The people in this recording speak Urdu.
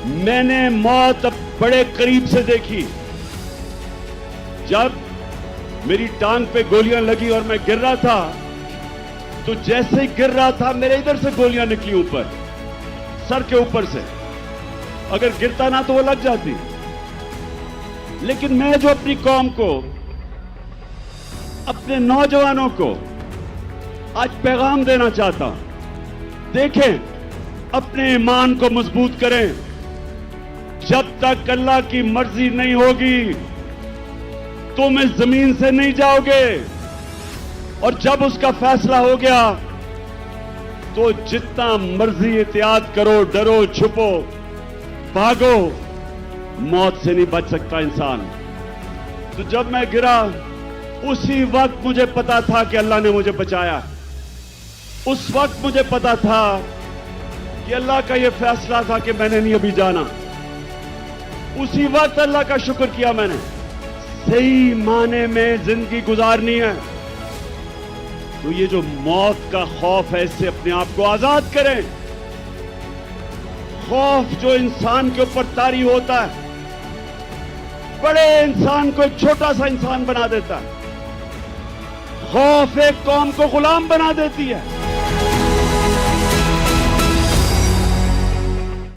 میں نے موت اب بڑے قریب سے دیکھی. جب میری ٹانگ پہ گولیاں لگی اور میں گر رہا تھا تو جیسے ہی گر رہا تھا میرے ادھر سے گولیاں نکلی اوپر, سر کے اوپر سے. اگر گرتا نہ تو وہ لگ جاتی. لیکن میں جو اپنی قوم کو, اپنے نوجوانوں کو آج پیغام دینا چاہتا ہوں, دیکھیں اپنے ایمان کو مضبوط کریں. جب تک اللہ کی مرضی نہیں ہوگی تم اس زمین سے نہیں جاؤ گے, اور جب اس کا فیصلہ ہو گیا تو جتنا مرضی احتیاط کرو, ڈرو, چھپو, بھاگو, موت سے نہیں بچ سکتا انسان. تو جب میں گرا اسی وقت مجھے پتا تھا کہ اللہ نے مجھے بچایا. اس وقت مجھے پتا تھا کہ اللہ کا یہ فیصلہ تھا کہ میں نے نہیں ابھی جانا. اسی وقت اللہ کا شکر کیا میں نے. صحیح معنی میں زندگی گزارنی ہے تو یہ جو موت کا خوف ہے اس سے اپنے آپ کو آزاد کریں. خوف جو انسان کے اوپر طاری ہوتا ہے بڑے انسان کو ایک چھوٹا سا انسان بنا دیتا ہے. خوف ایک قوم کو غلام بنا دیتی ہے.